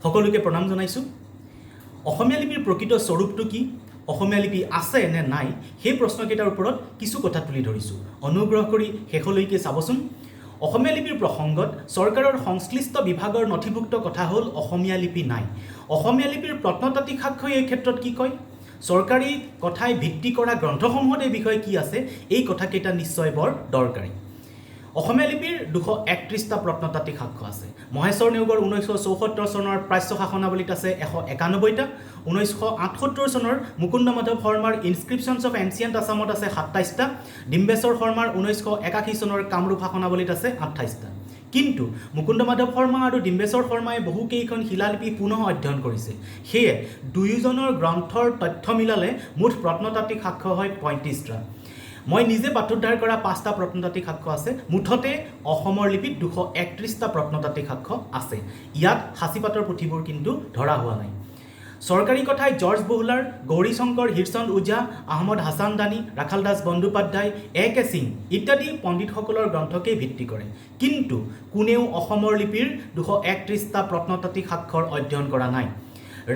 সকলোকে প্ৰণাম জনাইছোঁ। অসমীয়া লিপিৰ প্ৰকৃত স্বৰূপটো কি, অসমীয়া লিপি আছে নে নাই, সেই প্ৰশ্নকেইটাৰ ওপৰত কিছু কথা তুলি ধৰিছোঁ। অনুগ্ৰহ কৰি শেষলৈকে চাবচোন। অসমীয়া লিপিৰ প্ৰসংগত চৰকাৰৰ সংশ্লিষ্ট বিভাগৰ নথিভুক্ত কথা হ'ল অসমীয়া লিপি নাই। অসমীয়া লিপিৰ প্ৰত্নতাত্ত্বিক সাক্ষ্যই এই ক্ষেত্ৰত কি কয়, চৰকাৰী কথাই ভিত্তি কৰা গ্ৰন্থসমূহত এই বিষয়ে কি আছে, এই কথাকেইটা নিশ্চয় বৰ দৰকাৰী। অসমীয়া লিপিৰ 231টা প্ৰত্নতাত্ত্বিক সাক্ষ্য আছে। মহেশ্বৰ নেওগৰ 1974 চনৰ প্ৰাচ্য শাসনাৱলীত আছে 191টা, 1978 চনৰ মুকুন্দ মাধৱ শৰ্মাৰ ইনস্ক্ৰিপশ্যনছ অফ এনচিয়েণ্ট আছামত আছে 27টা, ডিম্বেশ্বৰ শৰ্মাৰ 1981 চনৰ কামৰূপ শাসনাৱলীত আছে 28টা। কিন্তু মুকুন্দ মাধৱ শৰ্মা আৰু ডিম্বেশ্বৰ শৰ্মাই বহুকেইখন শিলালিপি পুনঃ অধ্যয়ন কৰিছে। সেয়ে দুয়োজনৰ গ্ৰন্থৰ তথ্য মিলালে মুঠ প্ৰত্নতাত্ত্বিক সাক্ষ্য হয় 35টা। মই নিজে পাঠোদ্ধাৰ কৰা 5টা প্ৰত্নতাত্ত্বিক সাক্ষ্য আছে। মুঠতে অসমৰ লিপিত 231টা প্ৰত্নতাত্ত্বিক সাক্ষ্য আছে। ইয়াত সাঁচিপাতৰ পুথিবোৰ কিন্তু ধৰা হোৱা নাই। চৰকাৰী কথাই জৰ্জ বহুলাৰ, গৌৰী শংকৰ, হিৰচন্দ ওঝা, আহমদ হাছান দানি, ৰাখাল দাস বন্দ্যোপাধ্যায়, এ.কে. সিং ইত্যাদি পণ্ডিতসকলৰ গ্ৰন্থকেই ভিত্তি কৰে। কিন্তু কোনেও অসমৰ লিপিৰ 231টা প্ৰত্নতাত্ত্বিক সাক্ষ্যৰ অধ্যয়ন কৰা নাই।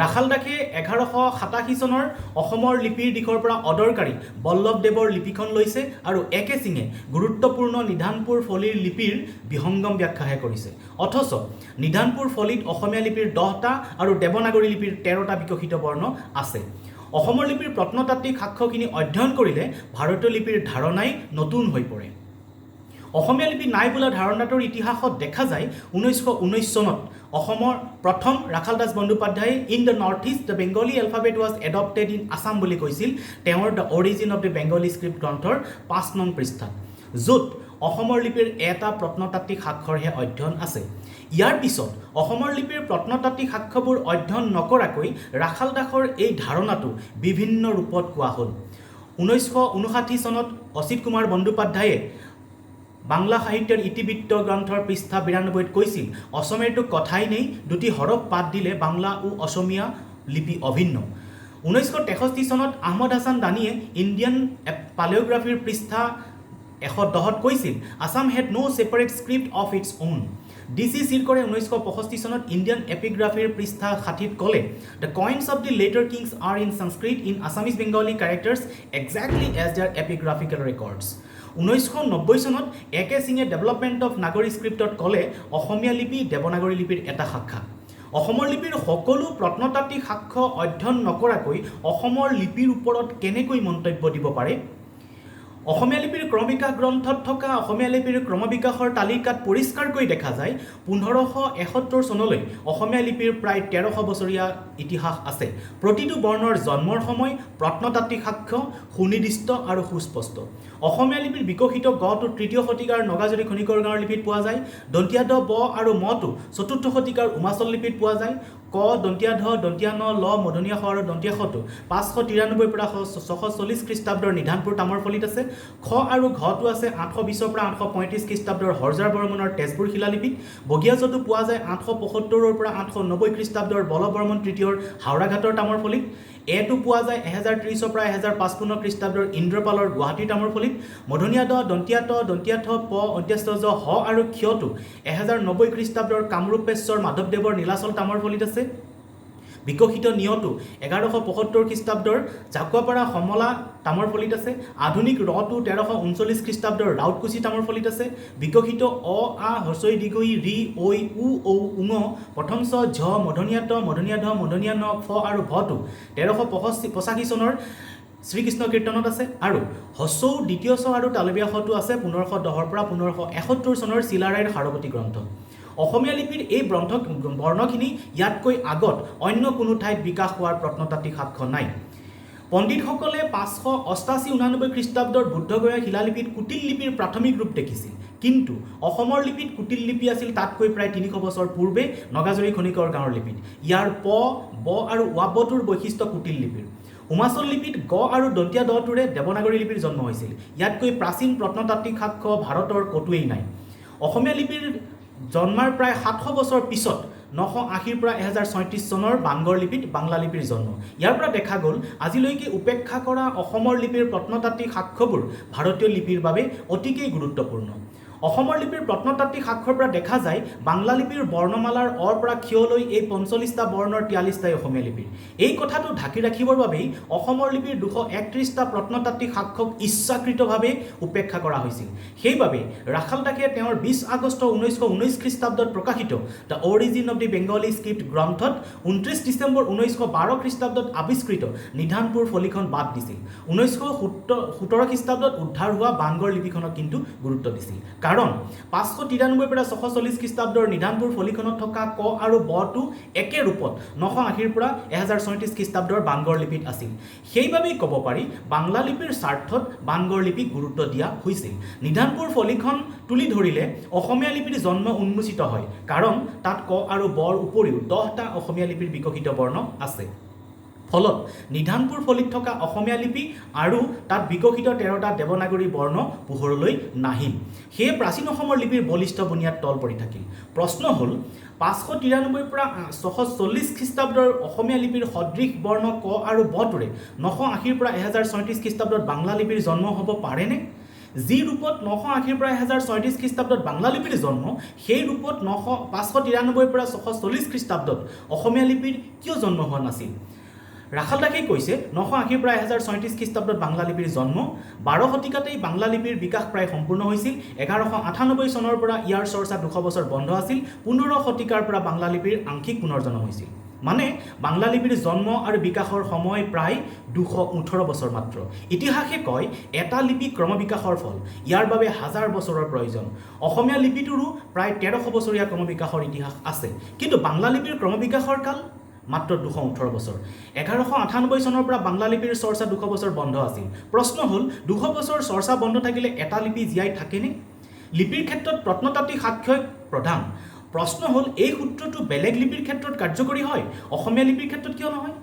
ৰাখাল দাসে 1187 চনৰ অসমৰ লিপিৰ দিশৰ পৰা অদৰকাৰী বল্লভদেৱৰ লিপিখন লৈছে আৰু এ.কে. সিঙে গুৰুত্বপূৰ্ণ নিধানপুৰ ফলিৰ লিপিৰ বিহংগম ব্যাখ্যাহে কৰিছে। অথচ নিধানপুৰ ফলিত অসমীয়া লিপিৰ 10টা আৰু দেৱনাগৰী লিপিৰ 13টা বিকশিত বৰ্ণ আছে। অসমৰ লিপিৰ প্ৰত্নতাত্ত্বিক সাক্ষ্যখিনি অধ্যয়ন কৰিলে ভাৰতীয় লিপিৰ ধাৰণাই নতুন হৈ পৰে। অসমীয়া লিপি নাই বোলা ধাৰণাটোৰ ইতিহাসত দেখা যায় 1919 চনত অসমৰ প্ৰথম ৰাখাল দাস বন্দ্যোপাধ্যায়ে in the north east the Bengali alphabet was adopted in Assam বুলি কৈছিল তেওঁৰ the origin of the Bengali script গ্ৰন্থৰ 5 নং পৃষ্ঠাত, য'ত অসমৰ লিপিৰ এটা প্ৰত্নতাত্ত্বিক সাক্ষ্যৰহে অধ্যয়ন আছে। ইয়াৰ পিছত অসমৰ লিপিৰ প্ৰত্নতাত্ত্বিক সাক্ষ্যবোৰ অধ্যয়ন নকৰাকৈ ৰাখাল দাসৰ এই ধাৰণাটো বিভিন্ন ৰূপত কোৱা হ'ল। 1959 চনত অচিত কুমাৰ বন্দ্যোপাধ্যায়ে বাংলা সাহিত্যৰ ইতিবৃত্ত গ্ৰন্থৰ পৃষ্ঠা 92ত কৈছিল, অসমীয়াটো কথাই নেই, দুটি হৰফ পাত দিলে বাংলা ও অসমীয়া লিপি অভিন্ন। 1963 চনত আহমদ হাছান দানিয়ে ইণ্ডিয়ান পালিঅ'গ্ৰাফিৰ পৃষ্ঠা 110ত কৈছিল, Assam had no separate script of its own. D C. চিৰকৰে 1965 চনত ইণ্ডিয়ান এপিগ্ৰাফিৰ পৃষ্ঠা 60ত ক'লে, the coins of the later kings are in Sanskrit in Assamese Bengali characters exactly as their epigraphical records. 1990 চনত এ.কে. সিঙে ডেভেলপমেণ্ট অফ নাগৰী স্ক্ৰিপ্টত ক'লে, অসমীয়া লিপি দেৱনাগৰী লিপিৰ এটা শাখা। অসমৰ লিপিৰ সকলো প্ৰত্নতাত্ত্বিক সাক্ষ্য অধ্যয়ন নকৰাকৈ অসমৰ লিপিৰ ওপৰত কেনেকৈ মন্তব্য দিব পাৰে? অসমীয়া লিপিৰ ক্ৰমবিকাশ গ্ৰন্থত থকা অসমীয়া লিপিৰ ক্ৰমবিকাশৰ তালিকাত পৰিষ্কাৰকৈ দেখা যায় 1571 চনলৈ অসমীয়া লিপিৰ প্ৰায় 1300 বছৰীয়া ইতিহাস আছে। প্ৰতিটো বৰ্ণৰ জন্মৰ সময় প্ৰত্নতাত্ত্বিক সাক্ষ্য সুনিৰ্দিষ্ট আৰু সুস্পষ্ট। অসমীয়া লিপিৰ বিকশিত গটো 3য় শতিকাৰ নগাজুৰি খনিকৰ গাঁৱৰ লিপিত পোৱা যায়। দন্তীয়া ড ব আৰু মটো 4ৰ্থ শতিকাৰ উমাচল লিপিত পোৱা যায়। ক দন্তীয়া ধ দন্তীয়া ন ল মধনীয়া শ আৰু দন্তীয়া শটো 593 পৰা 640 খ্ৰীষ্টাব্দৰ নিধানপুৰ তামৰফলিত আছে। খ আৰু ঘটো আছে 820 পৰা 835 খ্ৰীষ্টাব্দৰ হৰজাৰ বৰ্মনৰ তেজপুৰ শিলালিপিত। বগীয়া যটো পোৱা যায় 875 পৰা 890 খ্ৰীষ্টাব্দৰ বলবৰ্মন তৃতীয়ৰ হাওৰাঘাটৰ তামৰফলিত। এটো পোৱা যায় 1030 পৰা 1055 খ্ৰীষ্টাব্দৰ ইন্দ্ৰপালৰ গুৱাহাটীৰ তামৰফলিত। মধনীয়া দ দন্তীয়া ট দন্তীয়া ঠ প অন্ত্যস্ত জ হ আৰু ক্ষটো 1090 খ্ৰীষ্টাব্দৰ কামৰূপেশ্বৰ মাধৱদেৱৰ নীলাচল তামৰফলিত আছে। বিকশিত নিয়টো 1175 খ্ৰীষ্টাব্দৰ জাকুৱাপাৰা সমলা তামৰফলিত আছে। আধুনিক ৰটো 1339 খ্ৰীষ্টাব্দৰ ৰাউতকুছি তামৰফলিত আছে। বিকশিত অ আ হছই দিগই ৰি ঐ উ ঔ উঙ প্ৰথম ছ ঝ মধনীয়া ট মধনীয়া ধ মধনীয়া ন ফ আৰু ভটো 1385 চনৰ শ্ৰীকৃষ্ণ কীৰ্তনত আছে। আৰু হছৌ দ্বিতীয় ছ আৰু তালবীয়া শটো আছে 1510 পৰা 1571 চনৰ চিলাৰায়ৰ সাৰৱতী গ্ৰন্থ। অসমীয়া লিপিৰ এই বৰ্ণখিনি ইয়াতকৈ আগত অন্য কোনো ঠাইত বিকাশ হোৱাৰ প্ৰত্নতাত্ত্বিক সাক্ষ্য নাই। পণ্ডিতসকলে 588-99 খ্ৰীষ্টাব্দৰ বুদ্ধগয়া শিলালিপিত কুটিল লিপিৰ প্ৰাথমিক ৰূপ দেখিছিল। কিন্তু অসমৰ লিপিত কুটিল লিপি আছিল তাতকৈ প্ৰায় 300 বছৰ পূৰ্বে নগাজুৰি খনিকৰ গাঁৱৰ লিপিত। ইয়াৰ প ব আৰু ৱাবটোৰ বৈশিষ্ট্য কুটিল লিপিৰ। উমাচল লিপিত গ আৰু দন্তীয়া দটোৰে দেৱনাগৰী লিপিৰ জন্ম হৈছিল। ইয়াতকৈ প্ৰাচীন প্ৰত্নতাত্ত্বিক সাক্ষ্য ভাৰতৰ ক'তোৱেই নাই। অসমীয়া লিপিৰ জন্মাৰ প্ৰায় 700 বছৰ পিছত 980 পৰা 1036 চনৰ বাংগৰ লিপিত বাংলা লিপিৰ জন্ম। ইয়াৰ পৰা দেখা গ'ল আজিলৈকে উপেক্ষা কৰা অসমৰ লিপিৰ প্ৰত্নতাত্ত্বিক সাক্ষ্যবোৰ ভাৰতীয় লিপিৰ বাবে অতিকেই গুৰুত্বপূৰ্ণ। অসমৰ লিপিৰ প্ৰত্নতাত্ত্বিক সাক্ষ্যৰ পৰা দেখা যায় বাংলা লিপিৰ বৰ্ণমালাৰ অৰ পৰা ক্ষলৈ এই ৪৫টা বৰ্ণৰ ৪৩টাই অসমীয়া লিপিৰ। এই কথাটো ঢাকি ৰাখিবৰ বাবেই অসমৰ লিপিৰ ২৩১টা প্ৰত্নতাত্ত্বিক সাক্ষ্যক ইচ্ছাকৃতভাৱে উপেক্ষা কৰা হৈছিল। সেইবাবে ৰাখাল দাসে তেওঁৰ ২০ আগষ্ট ১৯১৯ খ্ৰীষ্টাব্দত প্ৰকাশিত the origin of the Bengali script গ্ৰন্থত ২৯ ডিচেম্বৰ ১৯১২ খ্ৰীষ্টাব্দত আৱিষ্কৃত নিধানপুৰ ফলিখন বাদ দিছিল। ১৯১৭ খ্ৰীষ্টাব্দত উদ্ধাৰ হোৱা বাংগড় লিপিখনক কিন্তু গুৰুত্ব দিছিল। কাৰণ ৫৯৩ পৰা ৬৪০ খ্ৰীষ্টাব্দৰ নিধানপুৰ ফলিখনত থকা ক আৰু বটো একে ৰূপত ৯৮০ পৰা ১০৩৬ খ্ৰীষ্টাব্দৰ বাংগড় লিপিত আছিল। সেইবাবেই ক'ব পাৰি বাংলা লিপিৰ স্বাৰ্থত বাংগড় লিপিক গুৰুত্ব দিয়া হৈছিল। নিধানপুৰ ফলিখন তুলি ধৰিলে অসমীয়া লিপিৰ জন্ম উন্মোচিত হয়, কাৰণ তাত ক আৰু বৰ উপৰিও ১০টা অসমীয়া লিপিৰ বিকশিত বৰ্ণ আছে। ফলত নিধানপুৰ ফলিত থকা অসমীয়া লিপি আৰু তাত বিকশিত ১৩টা দেৱনাগৰী বৰ্ণ পোহৰলৈ নাহিল। সেয়ে প্ৰাচীন অসমৰ লিপিৰ বলিষ্ঠ বুনিয়াদ তল পৰি থাকিল। প্ৰশ্ন হ'ল ৫৯৩ পৰা ৬৪০ খ্ৰীষ্টাব্দৰ অসমীয়া লিপিৰ সদৃশ বৰ্ণ ক আৰু বটোৰে ৯৮০ পৰা ১০৩৬ খ্ৰীষ্টাব্দত বাংলা লিপিৰ জন্ম হ'ব পাৰেনে? যি ৰূপত ৯৮০ পৰা ১০৩৬ খ্ৰীষ্টাব্দত বাংলা লিপিৰ জন্ম, সেই ৰূপত ৫৯৩ পৰা ৬৪০ খ্ৰীষ্টাব্দত অসমীয়া লিপিৰ কিয় জন্ম হোৱা নাছিল? ৰাখাল দাসে কৈছে ৯৮০ পৰা ১০৩৬ খ্ৰীষ্টাব্দত বাংলা লিপিৰ জন্ম, ১২ শতিকাতেই বাংলা লিপিৰ বিকাশ প্ৰায় সম্পূৰ্ণ হৈছিল। ১১৯৮ চনৰ পৰা ইয়াৰ চৰ্চা ২০০ বছৰ বন্ধ আছিল। ১৫ শতিকাৰ পৰা বাংলা লিপিৰ আংশিক পুনৰ্জন্ম হৈছিল। মানে বাংলা লিপিৰ জন্ম আৰু বিকাশৰ সময় প্ৰায় ২১৮ বছৰ মাত্ৰ। ইতিহাসে কয় এটা লিপি ক্ৰমবিকাশৰ ফল, ইয়াৰ বাবে হাজাৰ বছৰৰ প্ৰয়োজন। অসমীয়া লিপিটোৰো প্ৰায় ১৩০০ বছৰীয়া ক্ৰমবিকাশৰ ইতিহাস আছে, কিন্তু বাংলা লিপিৰ ক্ৰমবিকাশৰ কাল মাত্ৰ ২১৮ বছৰ। ১১৯৮ চনৰ পৰা বাংলা লিপিৰ চৰ্চা ২০০ বছৰ বন্ধ আছিল। প্ৰশ্ন হ'ল ২০০ বছৰ চৰ্চা বন্ধ থাকিলে এটা লিপি জীয়াই থাকেনে? লিপিৰ ক্ষেত্ৰত প্ৰত্নতাত্ত্বিক সাক্ষ্যই প্ৰধান। প্ৰশ্ন হ'ল এই সূত্ৰটো বেলেগ লিপিৰ ক্ষেত্ৰত কাৰ্যকৰী হয়, অসমীয়া লিপিৰ ক্ষেত্ৰত কিয় নহয়?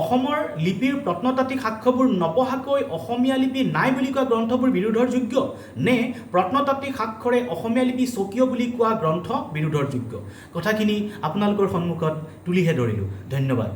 অসমৰ লিপিৰ প্ৰত্নতাত্ত্বিক সাক্ষ্যবোৰ নপঢ়াকৈ অসমীয়া লিপি নাই বুলি কোৱা গ্ৰন্থবোৰ বিৰোধৰ যোগ্য, নে প্ৰত্নতাত্ত্বিক সাক্ষ্যৰে অসমীয়া লিপি স্বকীয় বুলি কোৱা গ্ৰন্থ বিৰোধৰ যোগ্য? কথাখিনি আপোনালোকৰ সন্মুখত তুলিহে ধৰিলোঁ। ধন্যবাদ।